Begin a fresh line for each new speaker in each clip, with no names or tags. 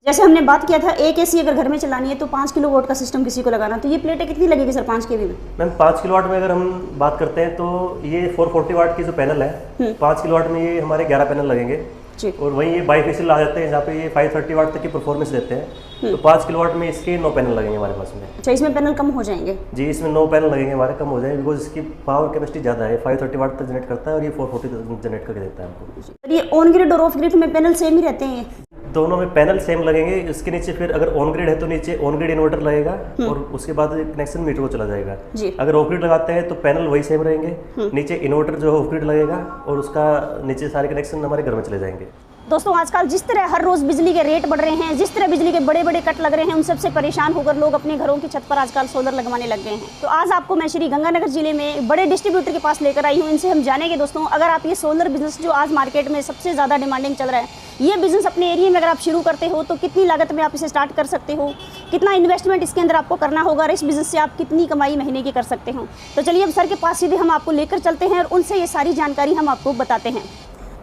जैसे हमने बात किया था एक एसी अगर घर में चलानी है तो 5 किलोवाट का सिस्टम किसी को लगाना, तो ये प्लेटें कितनी लगेगी सर 5 केवी में?
मैम 5 किलोवाट में अगर हम बात करते हैं तो ये 440 वाट की जो पैनल है 5 किलोवाट में ये हमारे 11 पैनल लगेंगे
जी।
और वहीं ये बाईफेशियल आ जाते हैं जहाँ पे ये 530 वाट तक की परफॉर्मेंस देते हैं। तो 5 किलोवाट में इसके 9 पैनल लगेंगे हमारे पास में।
अच्छा, इसमें पैनल कम हो जाएंगे?
जी, इसमें 9 पैनल लगेंगे हमारे, कम हो जाएंगे बिकॉज इसकी पावर कैपेसिटी ज़्यादा है। 530 वाट तक जनरेट करता है और ये 440 तक जनरेट करके देता है हमको।
ये ऑन ग्रिड और ऑफ ग्रिड में पैनल सेम ही रहते हैं?
दोनों में पैनल सेम लगेंगे। इसके नीचे फिर अगर ऑन ग्रिड है तो नीचे ऑन ग्रिड इन्वर्टर लगेगा और उसके बाद कनेक्शन मीटर को चला जाएगा
जी।
अगर ऑफ ग्रिड लगाते हैं तो पैनल वही सेम रहेंगे, नीचे इन्वर्टर जो है ऑफ ग्रिड लगेगा और उसका नीचे सारे कनेक्शन हमारे घर में चले जाएंगे।
दोस्तों, आजकल जिस तरह हर रोज बिजली के रेट बढ़ रहे हैं, जिस तरह बिजली के बड़े बड़े कट लग रहे हैं, उन सबसे परेशान होकर लोग अपने घरों की छत पर आजकल सोलर लगवाने लग गए हैं। तो आज आपको मैं श्री गंगानगर जिले में बड़े डिस्ट्रीब्यूटर के पास लेकर आई हूँ। इनसे हम जानेंगे दोस्तों, अगर आप ये सोलर बिजनेस जो आज मार्केट में सबसे ज़्यादा डिमांडिंग चल रहा है, ये बिजनेस अपने एरिया में अगर आप शुरू करते हो तो कितनी लागत में आप इसे स्टार्ट कर सकते हो, कितना इन्वेस्टमेंट इसके अंदर आपको करना होगा और इस बिजनेस से आप कितनी कमाई महीने की कर सकते हो। तो चलिए अब सर के पास सीधे हम आपको लेकर चलते हैं और उनसे ये सारी जानकारी हम आपको बताते हैं।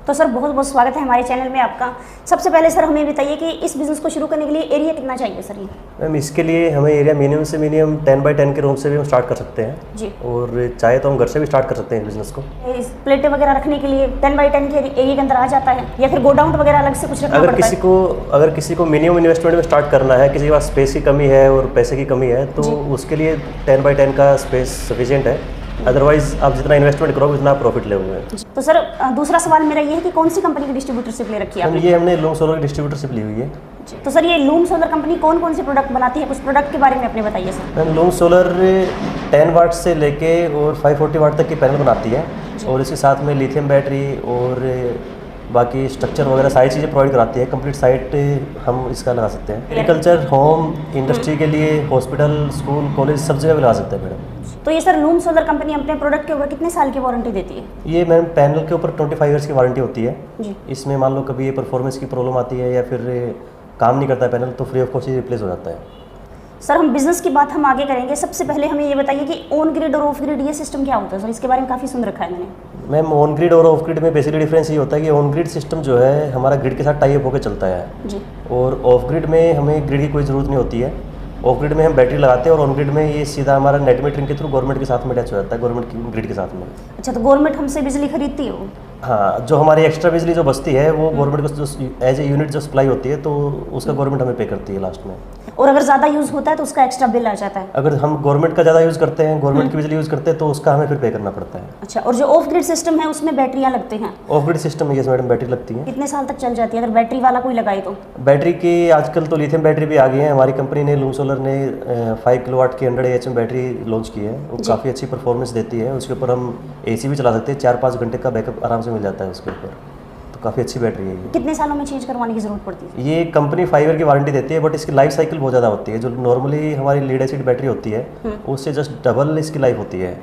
तो सर बहुत बहुत स्वागत है हमारे चैनल में आपका। सबसे पहले सर हमें बताइए कि इस बिज़नेस को शुरू करने के लिए एरिया कितना चाहिए सर? ये
मैम इसके लिए हमें एरिया मिनिमम से मिनिमम 10 बाई 10 के रूम से भी हम स्टार्ट कर सकते हैं
जी,
और चाहे तो हम घर से भी स्टार्ट कर सकते हैं बिजनेस को।
इस प्लेटें वगैरह रखने के लिए 10 बाई 10 के एरिया के अंदर आ जाता है या फिर गोडाउन वगैरह अलग से कुछ रखना पड़ता है?
अगर किसी को मिनिमम इन्वेस्टमेंट में स्टार्ट करना है, किसी के पास स्पेस की कमी है और पैसे की कमी है, तो उसके लिए 10 बाई 10 का स्पेस सफिशिएंट है। अदरवाइज आप जितना इन्वेस्टमेंट करोगे उतना प्रॉफिट लोगे।
तो सर दूसरा सवाल मेरा ये है कि कौन सी कंपनी की डिस्ट्रीब्यूटरशिप ले रखी है आपने?
ये हमने लूम सोलर की डिस्ट्रीब्यूटरशिप ली हुई है।
तो सर ये लूम सोलर कंपनी कौन कौन से प्रोडक्ट बनाती है, कुछ प्रोडक्ट के बारे में अपने बताइए सर।
मैम लूम सोलर 10 वाट से लेके और 540 वाट तक की पैनल बनाती है और इसके साथ में लिथियम बैटरी और बाकी स्ट्रक्चर वगैरह सारी चीज़ें प्रोवाइड कराती है। कंप्लीट साइट हम इसका लगा सकते हैं। एग्रीकल्चर, होम, इंडस्ट्री के लिए, हॉस्पिटल, स्कूल, कॉलेज सब जगह भी लगा सकते हैं मैडम।
तो ये सर लूम सोलर कंपनी अपने प्रोडक्ट के ऊपर कितने साल की वारंटी देती है?
ये मैम पैनल के ऊपर 25 ईयर्स की वारंटी होती है
जी।
इसमें मान लो कभी ये परफॉर्मेंस की प्रॉब्लम आती है या फिर काम नहीं करता है पैनल, तो फ्री ऑफ कॉस्ट रिप्लेस हो जाता है।
सर हम बिजनेस की बात हम आगे करेंगे, सबसे पहले हमें ये बताइए कि ऑन ग्रिड और ऑफ ग्रिड ये सिस्टम क्या होता है सर? इसके बारे में काफ़ी सुन रखा है मैंने।
मैम ऑन ग्रिड और ऑफ ग्रिड में बेसिकली डिफरेंस ये होता है कि ऑन ग्रिड सिस्टम जो है हमारा ग्रिड के साथ टाई अप होकर चलता है
जी,
और ऑफ ग्रिड में हमें ग्रिड की कोई ज़रूरत नहीं होती है। ऑफ ग्रिड में हम बैटरी लगाते हैं और ऑन ग्रिड में ये सीधा हमारा नेट मीटरिंग के थ्रू गवर्नमेंट के साथ में अटैच हो जाता है, गवर्नमेंट की ग्रिड के साथ में।
अच्छा, तो गवर्नमेंट हमसे बिजली खरीदती है?
हाँ, जो हमारी एक्स्ट्रा बिजली जो बचती है वो गवर्नमेंट को जो एज ए यूनिट जो सप्लाई होती है तो उसका गवर्नमेंट हमें पे करती है लास्ट में।
और अगर ज़्यादा यूज़ होता है तो उसका एक्स्ट्रा बिल आ जाता है?
अगर हम गवर्नमेंट का ज़्यादा यूज़ करते हैं, गवर्नमेंट की बिजली यूज़ करते हैं तो उसका हमें फिर पे करना पड़ता है।
अच्छा, और जो ऑफ ग्रिड सिस्टम है उसमें बैटरियाँ लगती हैं?
ऑफ ग्रिड सिस्टम में यस मैडम बैटरी लगती है।
कितने साल तक चल जाती है अगर बैटरी वाला कोई लगाए तो?
बैटरी की आजकल तो लिथियम बैटरी भी आ गई है। हमारी कंपनी ने लूम सोलर ने 5 किलोवाट की 100 AHM बैटरी लॉन्च की है। वो काफ़ी अच्छी परफॉर्मेंस देती है। उसके ऊपर हम AC भी चला सकते हैं, 4-5 घंटे का बैकअप आराम से मिल जाता है उसके ऊपर। तो काफ़ी अच्छी बैटरी है ये।
कितने सालों में चेंज करवाने की ज़रूरत पड़ती है?
ये कंपनी 5 ईयर की वारंटी देती है, बट इसकी लाइफ साइकिल बहुत ज़्यादा होती है। जो नॉर्मली हमारी लीड एसिड बैटरी होती है उससे जस्ट डबल इसकी लाइफ होती है।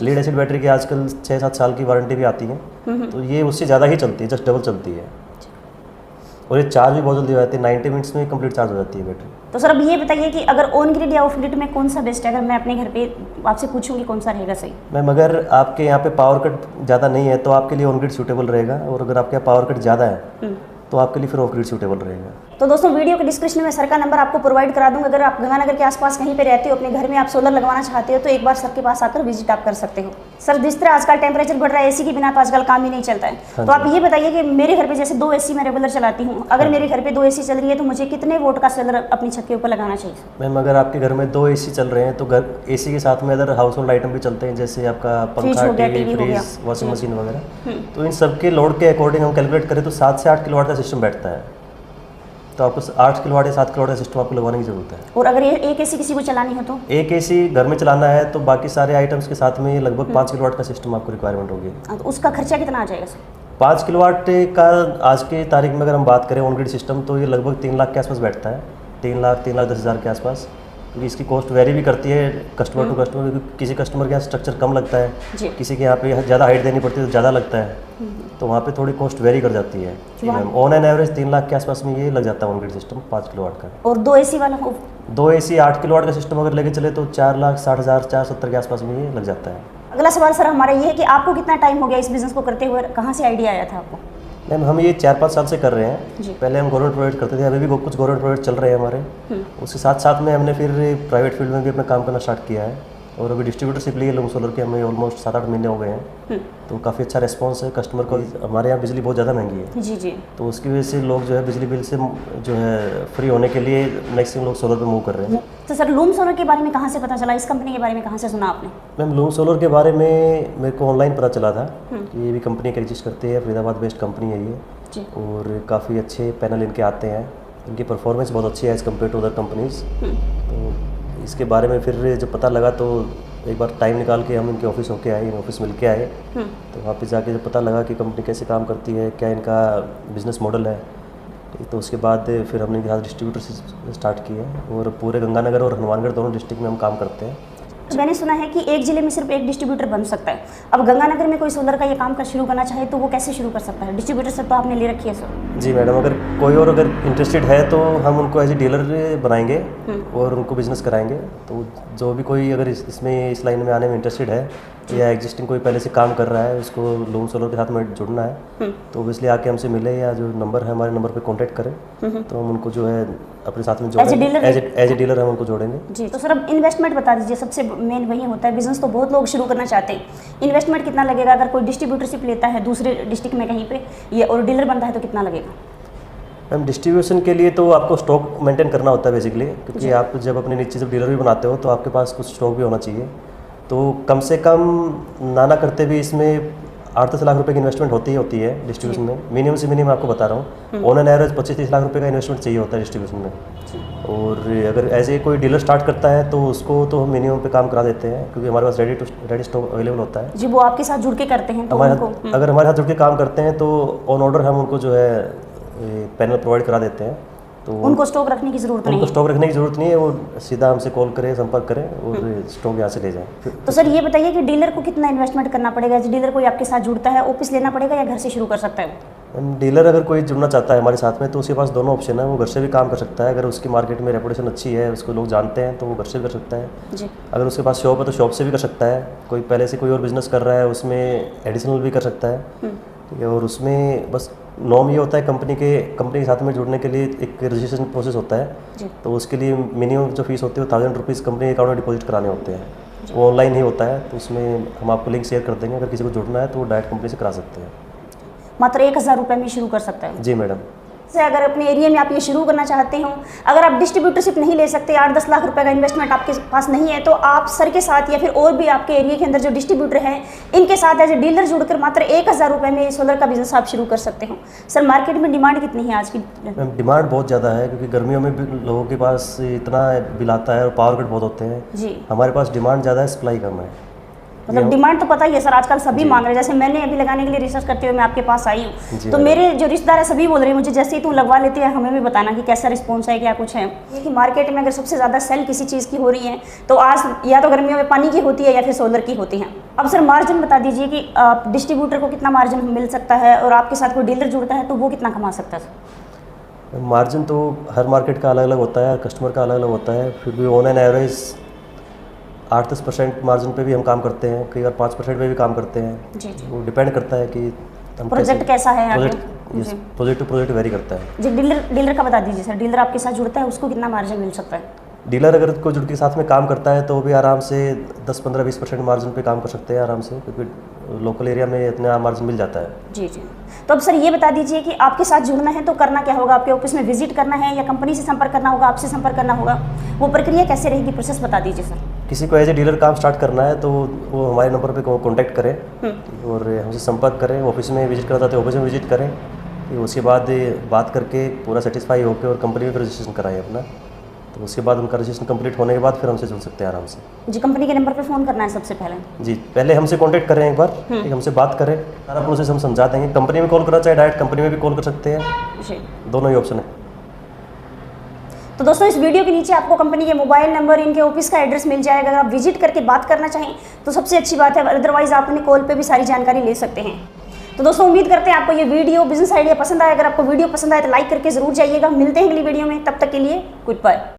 लीड एसिड बैटरी की आजकल 6-7 साल की वारंटी भी आती है, तो ये उससे ज़्यादा ही चलती है, जस्ट डबल चलती है। और ये चार्ज भी बहुत जल्दी हो जाती है, 90 मिनट्स में कंप्लीट चार्ज हो जाती है बैटरी।
तो सर अब ये बताइए कि अगर ऑन ग्रिड या ऑफ ग्रिड में कौन सा बेस्ट है? अगर मैं अपने घर पे आपसे पूछूंगी कौन सा रहेगा सही?
मैम अगर आपके यहाँ पे पावर कट ज़्यादा नहीं है तो आपके लिए ऑन ग्रिड सूटेबल रहेगा, और अगर आपके यहाँ पावर कट ज़्यादा है तो आपके लिए फिर ऑफ ग्रिड सूटेबल रहेगा।
तो दोस्तों वीडियो के डिस्क्रिप्शन में सर का नंबर आपको प्रोवाइड करा दूंगा। अगर आप गंगानगर के आसपास कहीं पे रहते हो, अपने घर में आप सोलर लगवाना चाहते हो तो एक बार सर के पास आकर विजिट आप कर सकते हो। सर जिस तरह आजकल टेम्परेचर बढ़ रहा है, AC के बिना तो आजकल काम ही नहीं चलता है। तो आप ये बताइए कि मेरे घर पे जैसे 2 AC मैं रेगुलर चलाती हूँ, अगर मेरे घर पे 2 AC चल रही है तो मुझे कितने वोट का सोलर अपनी छत के ऊपर लगाना चाहिए?
मैम अगर आपके घर में 2 AC चल रहे हैं तो घर AC के साथ में अदर हाउस होल्ड आइटम भी चलते हैं, जैसे आपका पंखा, टीवी, फ्रिज, वॉशिंग मशीन वगैरह। तो इन सबके लोड के अकॉर्डिंग हम कैलकुलेट करें तो 7 से 8 किलोवाट का सिस्टम बैठता है। तो आपको 8 किलोवाट या 7 किलोवाट का सिस्टम आपको लगवाने की जरूरत है।
और अगर एक AC किसी को चलानी हो तो?
एक AC घर में चलाना है तो बाकी सारे आइटम्स के साथ में ये लगभग 5 किलोवाट का सिस्टम आपको रिक्वायरमेंट होगी।
तो उसका खर्चा कितना आ जाएगा सर?
5 किलोवाट का आज की तारीख में अगर हम बात करें ऑन ग्रिड सिस्टम तो ये लगभग 3 लाख के आसपास बैठता है, 3 लाख 10 हज़ार के आसपास। क्योंकि इसकी कॉस्ट वेरी भी करती है कस्टमर टू कस्टमर, क्योंकि किसी कस्टमर के यहाँ स्ट्रक्चर कम लगता है, किसी के यहाँ पे ज़्यादा हाइट देनी पड़ती है तो ज़्यादा लगता है, तो वहाँ पे थोड़ी कॉस्ट वेरी कर जाती है। ऑन एन एवरेज 3 लाख के आसपास में ये लग जाता है ऑन ग्रिड सिस्टम 5 किलोवाट का।
और 2 AC वाला हो?
2 AC 8 किलोवाट का सिस्टम अगर लेके चले तो 4,60,000 470 के आसपास में ये लग जाता है।
अगला सवाल सर हमारा ये है कि आपको कितना टाइम हो गया इस बिज़नेस को करते हुए, कहाँ से आइडिया आया था आपको?
मैम हम ये 4-5 साल से कर रहे हैं।
जी।
पहले हम गवर्नमेंट प्रोवाइड करते थे, अभी भी कुछ गवर्नमेंट प्रोवाइड चल रहे हैं हमारे। उसके साथ साथ में हमने फिर प्राइवेट फील्ड में भी अपना काम करना स्टार्ट किया है और अभी डिस्ट्रीब्यूटरशिप लिए लूम सोलर के हमें ऑलमोस्ट 7-8 महीने हो गए हैं। तो काफ़ी अच्छा रिस्पॉन्स है कस्टमर को। हमारे यहाँ बिजली बहुत ज़्यादा महंगी है,
जी जी।
तो उसकी वजह से लोग जो है बिजली बिल से जो है फ्री होने के लिए मैक्सिमम लोग सोलर पे मूव कर रहे हैं।
तो सर लूम सोलर के बारे में कहाँ से पता चला, इस कंपनी के बारे में कहाँ से सुना आपने?
मैम लूम सोलर के बारे में मेरे को ऑनलाइन पता चला था कि ये भी कंपनी का एग्जिस्ट करती है, फरीदाबाद बेस्ड कंपनी है ये
जी।
और काफ़ी अच्छे पैनल इनके आते हैं, इनकी परफॉर्मेंस बहुत अच्छी है as compare to other companies. तो इसके बारे में फिर जब पता लगा तो एक बार टाइम निकाल के हम इनके ऑफिस होके आए, ऑफिस मिल के आए। तो वहाँ पे जाके जब पता लगा कि कंपनी कैसे काम करती है, क्या इनका बिजनेस मॉडल है, तो उसके बाद फिर हमने इनके साथ डिस्ट्रीब्यूटर से स्टार्ट किया और पूरे गंगानगर और हनुमानगढ़ दोनों डिस्ट्रिक्ट में हम काम करते हैं।
मैंने सुना है कि एक जिले में सिर्फ एक डिस्ट्रीब्यूटर बन सकता है। अब गंगानगर में कोई सोलर का ये काम का शुरू करना चाहे तो वो कैसे शुरू कर सकता है? डिस्ट्रीब्यूटर से तो आपने ले रखी है सर।
जी मैडम, अगर कोई और अगर इंटरेस्टेड है तो हम उनको एज ए डीलर बनाएंगे और उनको बिजनेस कराएंगे। तो जो भी कोई अगर इसमें इस लाइन में आने में इंटरेस्टेड है या एग्जिस्टिंग कोई पहले से काम कर रहा है, उसको लूम सोलर के साथ में जुड़ना है तो ऑब्वियसली आके हमसे मिले या जो नंबर है हमारे नंबर पे कांटेक्ट करें तो हम उनको जो है अपने साथ में जोड़ेंगे, एज ए डीलर हम उनको जोड़ेंगे।
जी। तो सर अब इन्वेस्टमेंट बता दीजिए, सबसे मेन वही होता है। बिजनेस तो बहुत लोग शुरू करना चाहते हैं, इन्वेस्टमेंट कितना लगेगा अगर कोई डिस्ट्रीब्यूटरशिप लेता है दूसरे डिस्ट्रिक्ट में कहीं पे ये और डीलर बनता है तो कितना लगेगा?
मैम डिस्ट्रीब्यूशन के लिए तो आपको स्टॉक मेंटेन करना होता है बेसिकली, क्योंकि आप जब अपनी नीचे जब डीलर भी बनाते हो तो आपके पास कुछ स्टॉक भी होना चाहिए। तो कम से कम ना करते भी इसमें 8-10 लाख रुपए की इन्वेस्टमेंट होती है डिस्ट्रीब्यूशन में। मिनिमम से मिनिमम आपको बता रहा हूँ, ऑन एन एवरेज 25-30 लाख रुपए का इन्वेस्टमेंट चाहिए होता है डिस्ट्रीब्यूशन में। और अगर ऐसे कोई डीलर स्टार्ट करता है तो उसको तो हम मिनिमम पे काम करा देते हैं, क्योंकि हमारे पास रेडी स्टॉक अवेलेबल होता है।
जी। वो आपके साथ जुड़ के करते हैं तो
अगर हमारे साथ जुड़ के काम करते हैं तो ऑन ऑर्डर हम उनको जो है पैनल प्रोवाइड करा देते हैं। तो
उनको स्टॉक रखने की जरूरत नहीं है।
उनको स्टॉक रखने की जरूरत नहीं है, वो सीधा हमसे कॉल करें, संपर्क करें और स्टॉक यहाँ से ले जाएं।
तो सर ये बताइए कि डीलर को कितना इन्वेस्टमेंट करना पड़ेगा? डीलर कोई आपके साथ जुड़ता है, ऑफिस लेना पड़ेगा या घर से शुरू कर सकता है वो?
डीलर अगर कोई जुड़ना चाहता है हमारे साथ में तो उसके पास दोनों ऑप्शन है, वो घर से भी काम कर सकता है। अगर उसकी मार्केट में रेपुटेशन अच्छी है, उसको लोग जानते हैं तो वो घर से भी कर सकता है
जी।
अगर उसके पास शॉप है तो शॉप से भी कर सकता है। कोई पहले से कोई और बिजनेस कर रहा है उसमें एडिशनल भी कर सकता है, ठीक है। और उसमें बस नॉर्म ये होता है कंपनी के साथ में जुड़ने के लिए एक रजिस्ट्रेशन प्रोसेस होता है
जी।
तो उसके लिए मिनिमम जो फीस होती है वो 1000 रुपीज़ कंपनी अकाउंट में डिपॉजिट कराने होते हैं। वो ऑनलाइन ही होता है, तो उसमें हम आपको लिंक शेयर कर देंगे। अगर किसी को जुड़ना है तो वो डायरेक्ट कंपनी से करा सकते हैं।
मात्र 1000 रुपये में शुरू कर सकता है?
जी मैडम।
से अगर अपने एरिया में आप ये शुरू करना चाहते हो, अगर आप डिस्ट्रीब्यूटरशिप नहीं ले सकते, 8-10 लाख रुपए का इन्वेस्टमेंट आपके पास नहीं है, तो आप सर के साथ या फिर और भी आपके एरिया के अंदर जो डिस्ट्रीब्यूटर हैं इनके साथ एज ए डीलर जुड़कर मात्र 1000 रुपये में सोलर का बिजनेस आप शुरू कर सकते हो। सर मार्केट में डिमांड कितनी है आज की?
डिमांड बहुत ज़्यादा है, क्योंकि गर्मियों में भी लोगों के पास इतना बिल आता है और पावर कट बहुत होते हैं
जी।
हमारे पास डिमांड ज़्यादा है, सप्लाई कम है।
मतलब डिमांड तो पता ही है सर, आजकल सभी मांग रहे हैं। जैसे मैंने अभी लगाने के लिए रिसर्च करते हुए मैं आपके पास आई हूँ तो मेरे जो रिश्तेदार है सभी बोल रहे हैं मुझे जैसे ही तुम लगवा लेते हैं हमें भी बताना कि कैसा रिस्पॉन्स है, क्या कुछ है। ये कि मार्केट में अगर सबसे ज़्यादा सेल किसी चीज़ की हो रही है तो आज या तो गर्मियों में पानी की होती है या फिर सोलर की होती है। अब सर मार्जिन बता दीजिए कि डिस्ट्रीब्यूटर को कितना मार्जिन मिल सकता है और आपके साथ कोई डीलर जुड़ता है तो वो कितना कमा सकता है सर?
मार्जिन तो हर मार्केट का अलग अलग होता है, कस्टमर का अलग अलग होता है। फिर भी ऑन एन एवरेज 8-10% मार्जिन पे भी हम काम करते हैं, कई बार 5% पे भी काम करते हैं।
जी जी।
वो डिपेंड करता है कि हम
प्रोजेक्ट कैसा है,
प्रोजेक्ट टू प्रोजेक्ट वेरी करता है।
जी। डीलर का बता दीजिए सर, डीलर आपके साथ जुड़ता है उसको कितना मार्जिन मिल सकता है?
डीलर अगर कोई जुड़ के साथ में काम करता है तो वो भी आराम से 10-15-20% मार्जिन पे काम कर सकते हैं आराम से, क्योंकि लोकल एरिया में इतना मार्जिन मिल जाता है।
जी जी। तो अब सर ये बता दीजिए कि आपके साथ जुड़ना है तो करना क्या होगा? आपके ऑफिस में विजिट करना है या कंपनी से संपर्क करना होगा, आपसे संपर्क करना होगा? वो प्रक्रिया कैसे रहेगी, प्रोसेस बता दीजिए सर।
किसी को एज ए डीलर काम स्टार्ट करना है तो वो हमारे नंबर पे कॉन्टैक्ट करें और हमसे संपर्क करें। ऑफिस में विजिट करना चाहते हैं ऑफिस में विजिट करें, उसके बाद बात करके पूरा सेटिस्फाई होकर और कंपनी में रजिस्ट्रेशन कराएं अपना। तो उसके बाद उनका रजिस्ट्रेशन कंप्लीट होने के बाद फिर हमसे जुड़ सकते हैं आराम से। जी।
कंपनी के नंबर पे फ़ोन करना है सबसे पहले? जी।
पहले हमसे कांटेक्ट करें एक बार, हमसे बात करें, सारा प्रोसेस हम समझा देंगे। कंपनी में कॉल करना चाहे डायरेक्ट कंपनी में भी कॉल कर सकते हैं जी, दोनों ही ऑप्शन है।
तो दोस्तों इस वीडियो के नीचे आपको कंपनी के मोबाइल नंबर, इनके ऑफिस का एड्रेस मिल जाएगा। अगर आप विजिट करके बात करना चाहें तो सबसे अच्छी बात है, अदरवाइज आप अपने कॉल पे भी सारी जानकारी ले सकते हैं। तो दोस्तों उम्मीद करते हैं आपको ये वीडियो बिजनेस आइडिया पसंद आया। अगर आपको वीडियो पसंद आए तो लाइक करके जरूर जाइएगा। मिलते हैं अगली वीडियो में, तब तक के लिए गुड बाय।